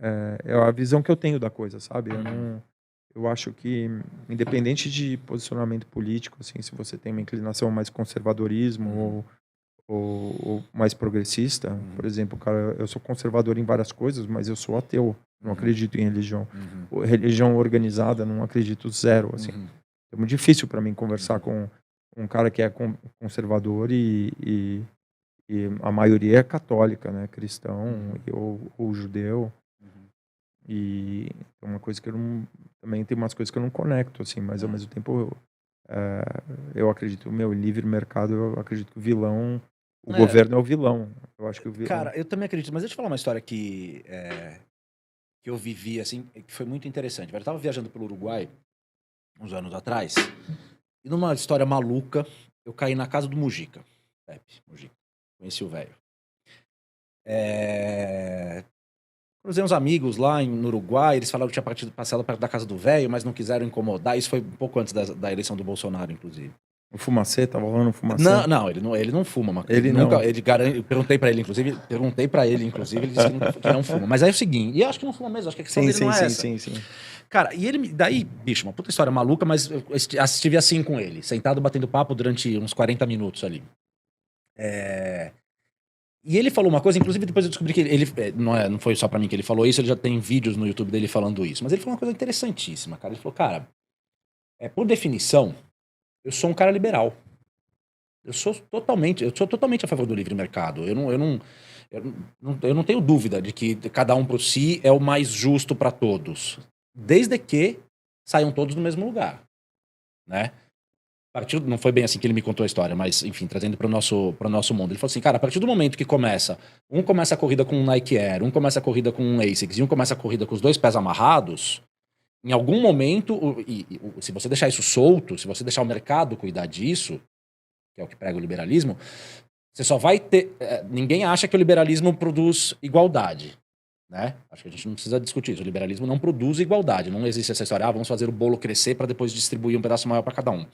é a visão que eu tenho da coisa, sabe? Uhum. Eu acho que, independente de posicionamento político, assim, se você tem uma inclinação mais conservadorismo Uhum. ou mais progressista, por Uhum. exemplo, cara, eu sou conservador em várias coisas, mas eu sou ateu, não Uhum. acredito em religião. Uhum. Religião organizada, não acredito zero, assim. Uhum. É muito difícil para mim conversar Uhum. com um cara que é conservador e a maioria é católica, né, cristão Uhum. ou judeu. Uhum. E é uma coisa que eu não, também tem umas coisas que eu não conecto, assim, mas ao É. mesmo tempo eu acredito, meu, livre mercado, eu acredito que o É, governo é o vilão. Eu acho que cara, eu também acredito, mas deixa eu te falar uma história que eu vivi, assim, que foi muito interessante, velho. Eu estava viajando pelo Uruguai, uns anos atrás, e numa história maluca, eu caí na casa do Mujica, Pepe Mujica. Conheci o velho. Cruzei uns amigos lá no Uruguai, eles falaram que tinha passado perto da casa do velho, mas não quiseram incomodar. Isso foi um pouco antes da eleição do Bolsonaro, inclusive. o Fumacê, tava rolando o Fumacê. Não, não, ele não fuma, ele Ele nunca, não. ele garante, eu perguntei pra ele, inclusive, ele disse que não fuma. Mas aí é o seguinte, e eu acho que não fuma mesmo, acho que a questão Sim, dele não sim, é sim, essa. sim, sim. Cara, e daí, bicho, uma puta história maluca, mas eu estive assim com ele, sentado batendo papo durante uns 40 minutos ali. E ele falou uma coisa, inclusive depois eu descobri que não foi só pra mim que ele falou isso, ele já tem vídeos no YouTube dele falando isso. Mas ele falou uma coisa interessantíssima, cara. Ele falou, cara, por definição, eu sou um cara liberal. Eu sou totalmente a favor do livre mercado. Eu não tenho dúvida de que cada um por si é o mais justo pra todos. Desde que saiam todos do mesmo lugar, né? Não foi bem assim que ele me contou a história, mas enfim, trazendo para o nosso mundo. Ele falou assim, cara, a partir do momento que um começa a corrida com um Nike Air, um começa a corrida com um ASICS e um começa a corrida com os dois pés amarrados, em algum momento, se você deixar isso solto, se você deixar o mercado cuidar disso, que é o que prega o liberalismo, você só vai ter. Ninguém acha que o liberalismo produz igualdade. Né? Acho que a gente não precisa discutir isso. O liberalismo não produz igualdade. Não existe essa história, vamos fazer o bolo crescer para depois distribuir um pedaço maior para cada um.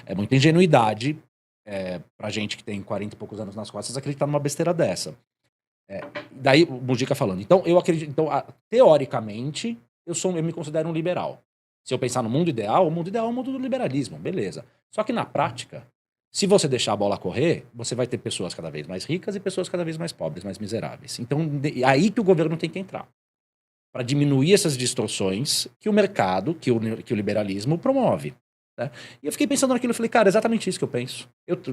É muita ingenuidade pra gente que tem 40 e poucos anos nas costas acreditar numa besteira dessa. Daí o Mujica falando. Então, eu acredito. Então, teoricamente, eu me considero um liberal. Se eu pensar no mundo ideal, o mundo ideal é o mundo do liberalismo, beleza. Só que na prática, se você deixar a bola correr, você vai ter pessoas cada vez mais ricas e pessoas cada vez mais pobres, mais miseráveis. Então, aí que o governo tem que entrar. Para diminuir essas distorções que o mercado, que o liberalismo promove. Né? E eu fiquei pensando naquilo e falei, cara, é exatamente isso que eu penso.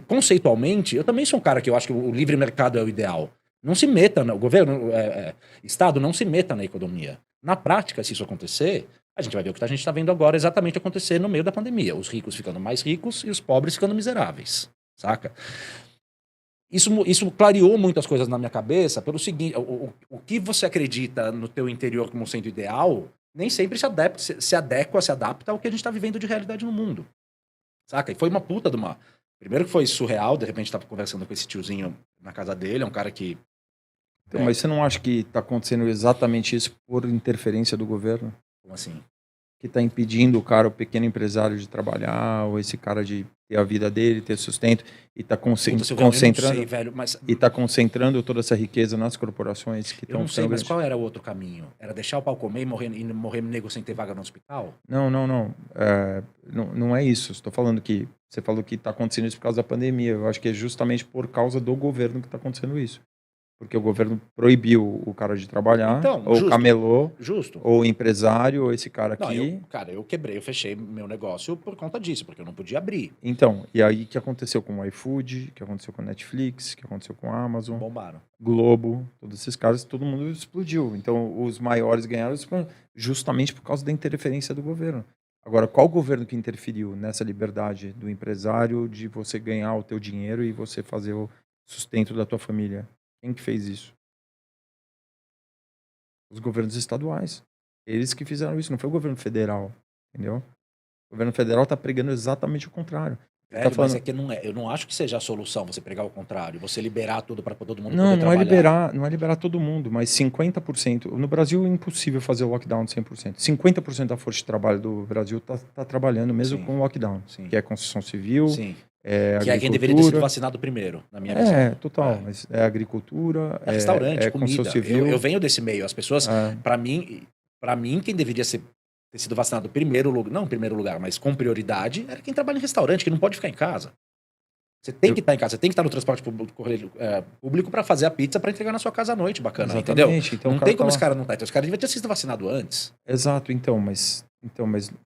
Conceitualmente, eu também sou um cara que eu acho que o livre mercado é o ideal. Não se meta, o governo, Estado não se meta na economia. Na prática, se isso acontecer, a gente vai ver o que a gente está vendo agora exatamente acontecer no meio da pandemia. Os ricos ficando mais ricos e os pobres ficando miseráveis. Saca? Isso clareou muitas coisas na minha cabeça pelo seguinte, o que você acredita no teu interior como sendo ideal, nem sempre se adapta ao que a gente tá vivendo de realidade no mundo, saca? E foi uma puta de uma... Primeiro que foi surreal, de repente tava conversando com esse tiozinho na casa dele, é um cara que... Então, mas você não acha que está acontecendo exatamente isso por interferência do governo? Como assim? Que está impedindo o cara, o pequeno empresário, de trabalhar, ou esse cara de ter a vida dele, ter sustento, e está Puta, Silvão, eu não sei, velho, mas... concentrando toda essa riqueza nas corporações que Eu estão não sei, ficando mas grandes. qual era o outro caminho? Era deixar o pau comer e morrer nego sem ter vaga no hospital? Não, não, não. Não é isso. Estou falando que você falou que está acontecendo isso por causa da pandemia. Eu acho que é justamente por causa do governo que está acontecendo isso. Porque o governo proibiu o cara de trabalhar, Então, ou o justo, camelô, justo. ou o empresário, ou esse cara Não, aqui. eu fechei meu negócio por conta disso, porque eu não podia abrir. Então, e aí o que aconteceu com o iFood, o que aconteceu com o Netflix, o que aconteceu com a Amazon, Bombaram. Globo, todos esses caras, todo mundo explodiu. Então, os maiores ganharam justamente por causa da interferência do governo. Agora, qual governo que interferiu nessa liberdade do empresário de você ganhar o teu dinheiro e você fazer o sustento da tua família? Quem que fez isso? Os governos estaduais. Eles que fizeram isso, não foi o governo federal, entendeu? O governo federal está pregando exatamente o contrário. Ele está Velho, mas é falando, que não é. Eu não acho que seja a solução você pregar o contrário, você liberar tudo para todo mundo não, poder trabalhar. não é liberar todo mundo, mas 50%. No Brasil é impossível fazer o lockdown de 100%. 50% da força de trabalho do Brasil está trabalhando mesmo Sim, com o lockdown, sim, que é construção civil, sim. Que é quem deveria ter sido vacinado primeiro, na minha visão. Total. Mas é agricultura, restaurante, comida. construção civil. Eu venho desse meio. As pessoas, para mim, quem deveria ter sido vacinado não em primeiro lugar, mas com prioridade, era quem trabalha em restaurante, que não pode ficar em casa. Você tem que estar em casa, você tem que estar no transporte público para fazer a pizza para entregar na sua casa à noite, bacana, entendeu? Então, não tem como esse cara não estar. Então, esse cara devia ter sido vacinado antes. Exato, mas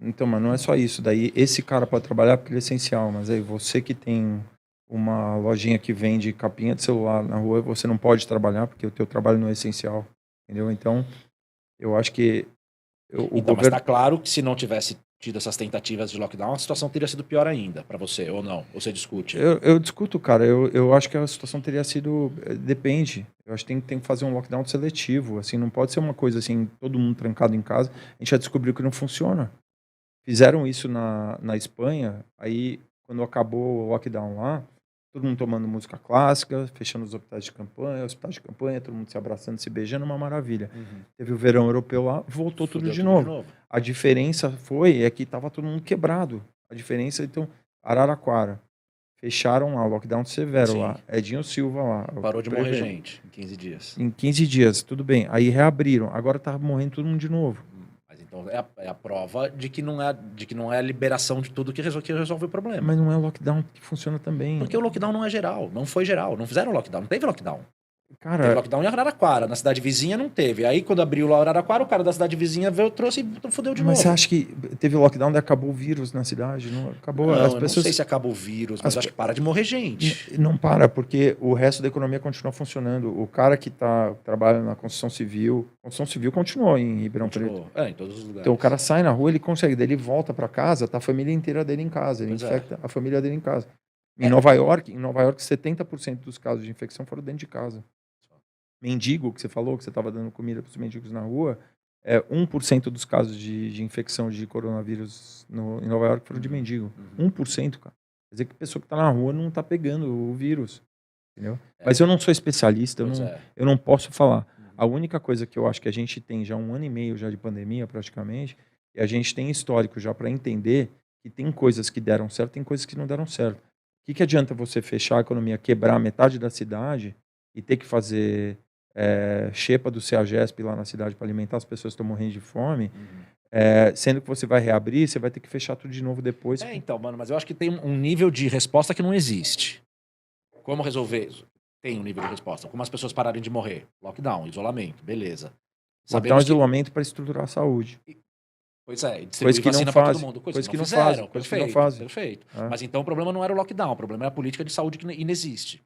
não é só isso. Daí esse cara pode trabalhar porque ele é essencial, mas aí você que tem uma lojinha que vende capinha de celular na rua, você não pode trabalhar porque o teu trabalho não é essencial, entendeu? Então, eu acho que mas tá claro que se não tivesse tido essas tentativas de lockdown, a situação teria sido pior ainda para você, ou não? Ou você discute? Eu discuto, cara. Eu acho que a situação teria sido... Depende. Eu acho que tem que fazer um lockdown seletivo. Assim, não pode ser uma coisa assim, todo mundo trancado em casa. A gente já descobriu que não funciona. Fizeram isso na Espanha, aí quando acabou o lockdown lá, todo mundo tomando música clássica, fechando os hospitais de campanha, todo mundo se abraçando, se beijando, uma maravilha. Teve o verão europeu lá, voltou tudo de novo. A diferença é que estava todo mundo quebrado. A diferença, então, Araraquara, fecharam lá, lockdown severo lá, Edinho Silva lá. Parou de morrer gente em 15 dias. Em 15 dias, tudo bem. Aí reabriram, agora tá morrendo todo mundo de novo. Mas então é a prova de que não é a liberação de tudo que resolve o problema. Mas não é o lockdown que funciona também. Porque o lockdown não é geral, não foi geral. Não fizeram lockdown, não teve lockdown. Cara, teve lockdown em Araraquara, na cidade vizinha não teve. Aí quando abriu lá Araraquara, o cara da cidade vizinha veio, trouxe e fudeu de novo. Mas você acha que teve lockdown e acabou o vírus na cidade? Não acabou? Não, eu não sei se acabou o vírus, mas acho que para de morrer gente. Não para, porque o resto da economia continua funcionando. O cara que trabalha na construção civil continuou em Ribeirão Preto. Em todos os lugares. Então o cara sai na rua, ele consegue, daí ele volta para casa, tá a família inteira dele em casa, ele infecta a família dele em casa. Em Nova York, 70% dos casos de infecção foram dentro de casa. Mendigo, que você falou, que você estava dando comida para os mendigos na rua, 1% dos casos de infecção de coronavírus em Nova York foram de mendigo. 1%, cara. Quer dizer que a pessoa que está na rua não está pegando o vírus. Entendeu? Mas eu não sou especialista, eu não posso falar. A única coisa que eu acho que a gente tem já 1 ano e meio já de pandemia, praticamente, e a gente tem histórico já para entender que tem coisas que deram certo, tem coisas que não deram certo. O que adianta você fechar a economia, quebrar metade da cidade e ter que fazer xepa do CEAGESP lá na cidade para alimentar as pessoas que estão morrendo de fome, sendo que você vai reabrir, você vai ter que fechar tudo de novo depois. Então, mano, mas eu acho que tem um nível de resposta que não existe. Como resolver isso? Tem um nível de resposta. Como as pessoas pararem de morrer? Lockdown, isolamento, beleza. Lockdown, isolamento para estruturar a saúde. Pois é, distribuir vacina para todo mundo. Coisa que não fazem. Perfeito. Mas então o problema não era o lockdown, o problema era a política de saúde que inexiste.